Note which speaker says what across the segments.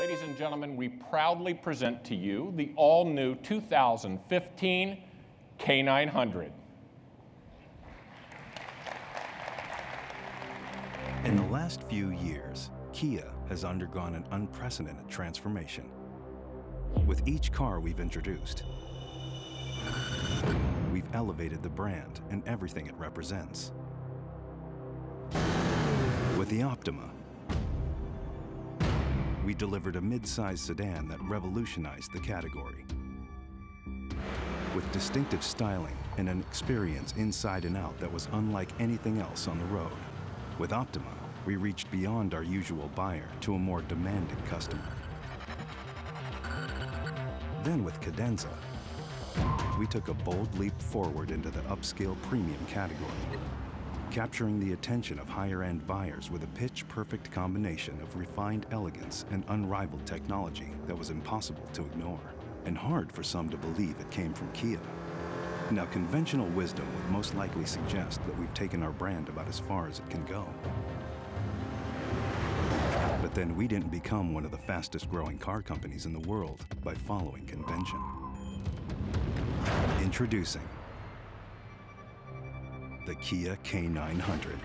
Speaker 1: Ladies and gentlemen, we proudly present to you the all-new 2015 K900.
Speaker 2: In the last few years, Kia has undergone an unprecedented transformation. With each car we've introduced, we've elevated the brand and everything it represents. With the Optima, we delivered a mid-size sedan that revolutionized the category. With distinctive styling and an experience inside and out that was unlike anything else on the road. With Optima, we reached beyond our usual buyer to a more demanding customer. Then with Cadenza, we took a bold leap forward into the upscale premium category, capturing the attention of higher-end buyers with a pitch-perfect combination of refined elegance and unrivaled technology that was impossible to ignore, and hard for some to believe it came from Kia. Now, conventional wisdom would most likely suggest that we've taken our brand about as far as it can go. But then we didn't become one of the fastest-growing car companies in the world by following convention. Introducing the Kia K900.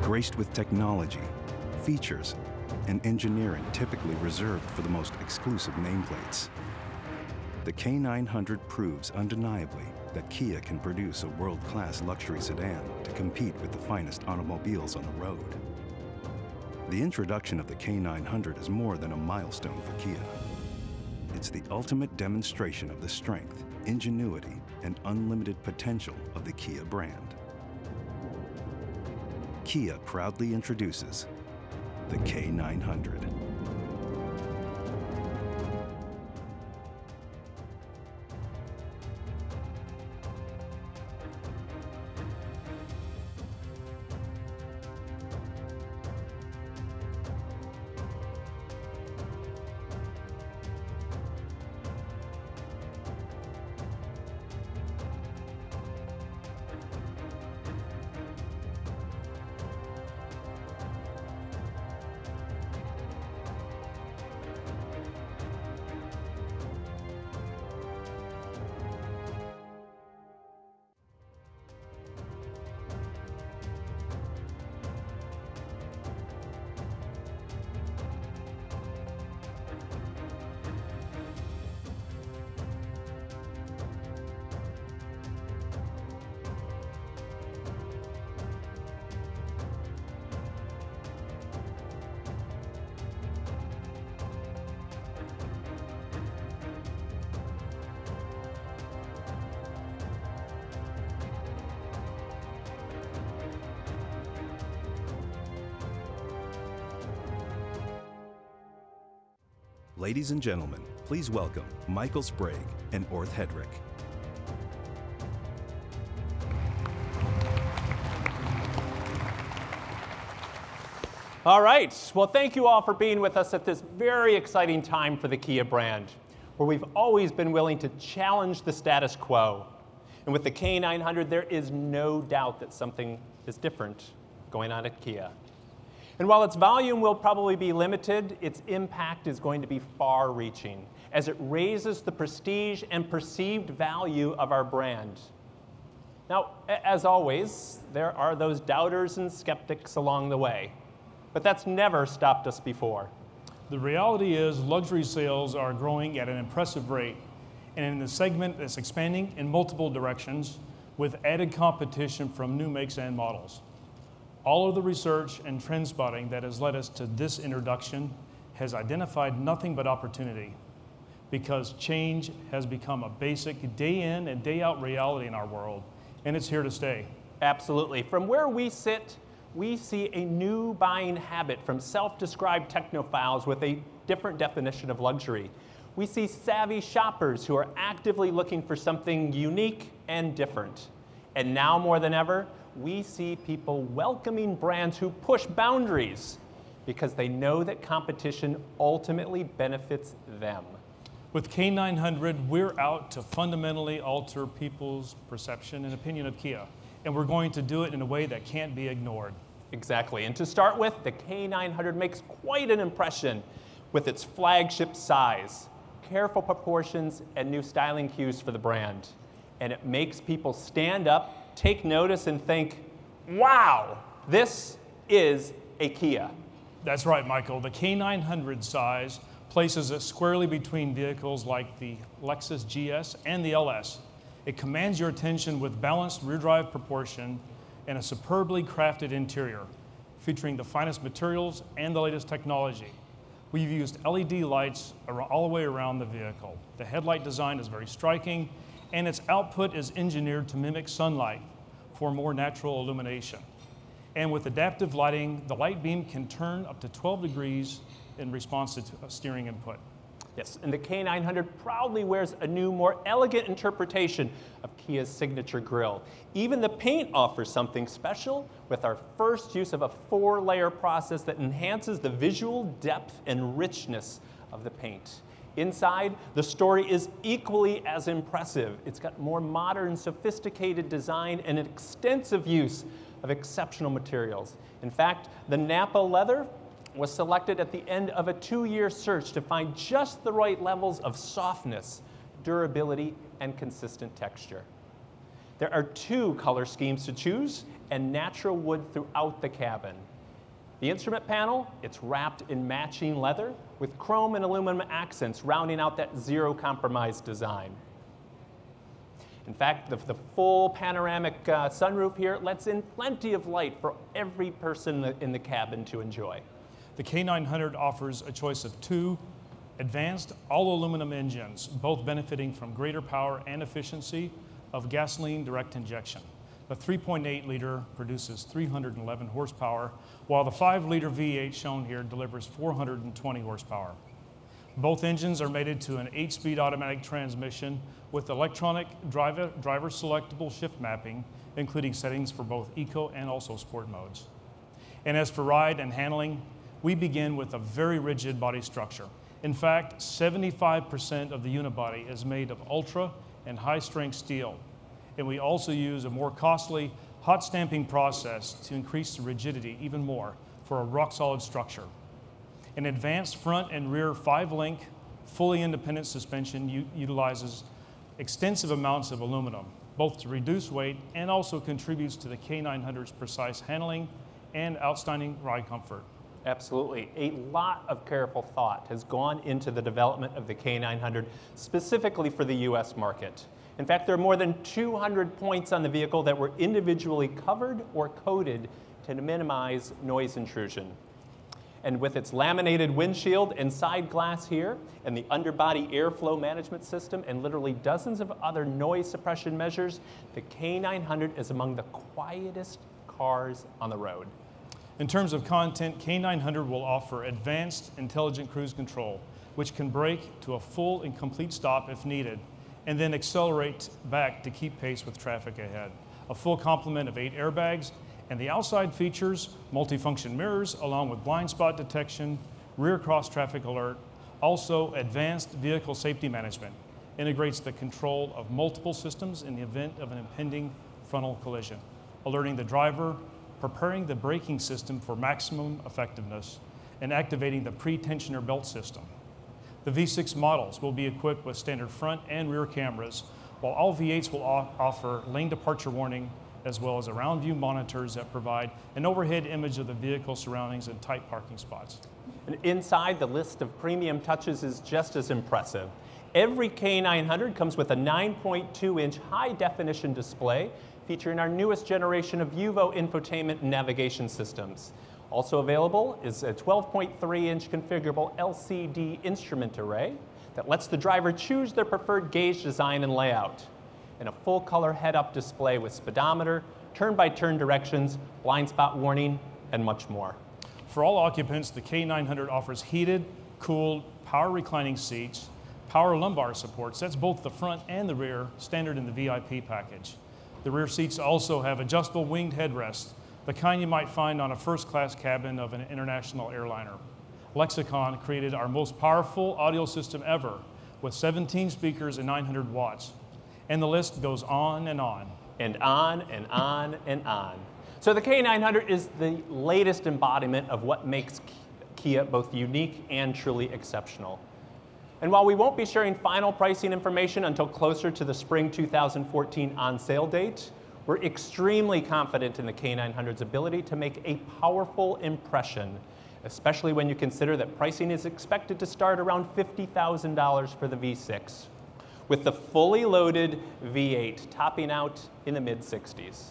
Speaker 2: Graced with technology, features, and engineering typically reserved for the most exclusive nameplates, the K900 proves undeniably that Kia can produce a world-class luxury sedan to compete with the finest automobiles on the road. The introduction of the K900 is more than a milestone for Kia. It's the ultimate demonstration of the strength, ingenuity, and unlimited potential of the Kia brand. Kia proudly introduces the K900. Ladies and gentlemen, please welcome Michael Sprague and Orth Hedrick.
Speaker 3: All right, well, thank you all for being with us at this very exciting time for the Kia brand, where we've always been willing to challenge the status quo. And with the K900, there is no doubt that something is different going on at Kia. And while its volume will probably be limited, its impact is going to be far-reaching as it raises the prestige and perceived value of our brand. Now, as always, there are those doubters and skeptics along the way, but that's never stopped us before.
Speaker 4: The reality is luxury sales are growing at an impressive rate, and in a segment that's expanding in multiple directions with added competition from new makes and models. All of the research and trend spotting that has led us to this introduction has identified nothing but opportunity, because change has become a basic day in and day out reality in our world, and it's here to stay.
Speaker 3: Absolutely. From where we sit, we see a new buying habit from self-described technophiles with a different definition of luxury. We see savvy shoppers who are actively looking for something unique and different. And now more than ever, we see people welcoming brands who push boundaries because they know that competition ultimately benefits them.
Speaker 4: With K900, we're out to fundamentally alter people's perception and opinion of Kia, and we're going to do it in a way that can't be ignored.
Speaker 3: Exactly, and to start with, the K900 makes quite an impression with its flagship size, careful proportions, and new styling cues for the brand. And it makes people stand up, take notice, and think, wow, this is a Kia.
Speaker 4: That's right, Michael. The K900 size places it squarely between vehicles like the Lexus GS and the LS. It commands your attention with balanced rear drive proportion and a superbly crafted interior, featuring the finest materials and the latest technology. We've used LED lights all the way around the vehicle. The headlight design is very striking, and its output is engineered to mimic sunlight for more natural illumination. And with adaptive lighting, the light beam can turn up to 12 degrees in response to steering input.
Speaker 3: Yes, and the K900 proudly wears a new, more elegant interpretation of Kia's signature grille. Even the paint offers something special with our first use of a 4-layer process that enhances the visual depth and richness of the paint. Inside, the story is equally as impressive. It's got more modern, sophisticated design and an extensive use of exceptional materials. In fact, the Napa leather was selected at the end of a 2-year search to find just the right levels of softness, durability, and consistent texture. There are 2 color schemes to choose and natural wood throughout the cabin. The instrument panel, it's wrapped in matching leather with chrome and aluminum accents rounding out that zero-compromise design. In fact, the full panoramic sunroof here lets in plenty of light for every person in the cabin to enjoy.
Speaker 4: The K900 offers a choice of 2 advanced all-aluminum engines, both benefiting from greater power and efficiency of gasoline direct injection. The 3.8-liter produces 311 horsepower, while the 5-liter V8 shown here delivers 420 horsepower. Both engines are mated to an 8-speed automatic transmission with electronic driver selectable shift mapping, including settings for both eco and also sport modes. And as for ride and handling, we begin with a very rigid body structure. In fact, 75% of the unibody is made of ultra and high-strength steel. And we also use a more costly hot stamping process to increase the rigidity even more for a rock-solid structure. An advanced front and rear 5-link, fully independent suspension utilizes extensive amounts of aluminum, both to reduce weight and also contributes to the K900's precise handling and outstanding ride comfort.
Speaker 3: Absolutely. A lot of careful thought has gone into the development of the K900 specifically for the US market. In fact, there are more than 200 points on the vehicle that were individually covered or coated to minimize noise intrusion. And with its laminated windshield and side glass here, and the underbody airflow management system, and literally dozens of other noise suppression measures, the K900 is among the quietest cars on the road.
Speaker 4: In terms of content, K900 will offer advanced intelligent cruise control, which can brake to a full and complete stop if needed, and then accelerate back to keep pace with traffic ahead. A full complement of 8 airbags, and the outside features multifunction mirrors along with blind spot detection, rear cross traffic alert, also advanced vehicle safety management, integrates the control of multiple systems in the event of an impending frontal collision, alerting the driver, preparing the braking system for maximum effectiveness, and activating the pre-tensioner belt system. The V6 models will be equipped with standard front and rear cameras, while all V8s will offer lane departure warning, as well as around view monitors that provide an overhead image of the vehicle surroundings and tight parking spots.
Speaker 3: And inside, the list of premium touches is just as impressive. Every K900 comes with a 9.2-inch high-definition display featuring our newest generation of UVO infotainment and navigation systems. Also available is a 12.3-inch configurable LCD instrument array that lets the driver choose their preferred gauge design and layout, and a full-color head-up display with speedometer, turn-by-turn directions, blind spot warning, and much more.
Speaker 4: For all occupants, the K900 offers heated, cooled, power reclining seats, power lumbar supports, that's both the front and the rear, standard in the VIP package. The rear seats also have adjustable winged headrests, the kind you might find on a first-class cabin of an international airliner. Lexicon created our most powerful audio system ever with 17 speakers and 900 watts. And the list goes on and on.
Speaker 3: And on and on and on. So the K900 is the latest embodiment of what makes Kia both unique and truly exceptional. And while we won't be sharing final pricing information until closer to the spring 2014 on-sale date, we're extremely confident in the K900's ability to make a powerful impression, especially when you consider that pricing is expected to start around $50,000 for the V6, with the fully loaded V8 topping out in the mid-60s.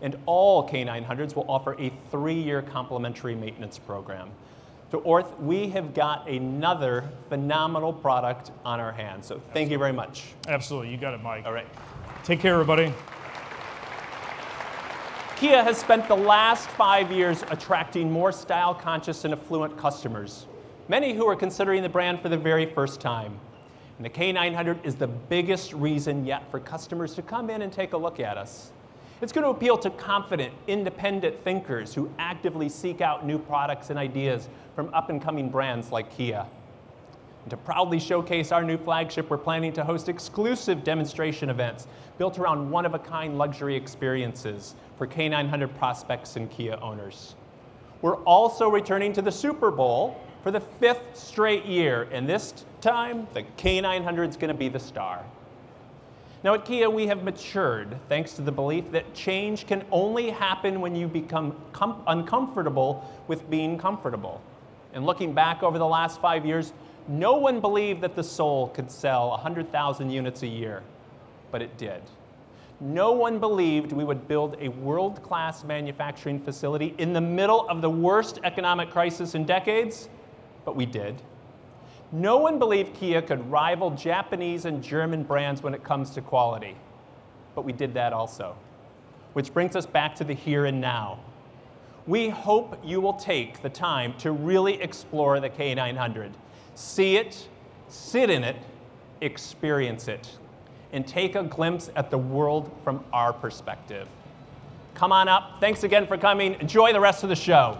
Speaker 3: And all K900s will offer a 3-year complimentary maintenance program. So Orth, we have got another phenomenal product on our hands. So thank you very much.
Speaker 4: Absolutely, you got it, Mike.
Speaker 3: All right.
Speaker 4: Take care, everybody.
Speaker 3: Kia has spent the last 5 years attracting more style-conscious and affluent customers, many who are considering the brand for the very first time. And the K900 is the biggest reason yet for customers to come in and take a look at us. It's going to appeal to confident, independent thinkers who actively seek out new products and ideas from up-and-coming brands like Kia. And to proudly showcase our new flagship, we're planning to host exclusive demonstration events built around one-of-a-kind luxury experiences for K900 prospects and Kia owners. We're also returning to the Super Bowl for the 5th straight year, and this time, the K900 is going to be the star. Now at Kia, we have matured thanks to the belief that change can only happen when you become uncomfortable with being comfortable. And looking back over the last 5 years, no one believed that the Soul could sell 100,000 units a year, but it did. No one believed we would build a world-class manufacturing facility in the middle of the worst economic crisis in decades, but we did. No one believed Kia could rival Japanese and German brands when it comes to quality, but we did that also. Which brings us back to the here and now. We hope you will take the time to really explore the K900. See it, sit in it, experience it, and take a glimpse at the world from our perspective. Come on up. Thanks again for coming. Enjoy the rest of the show.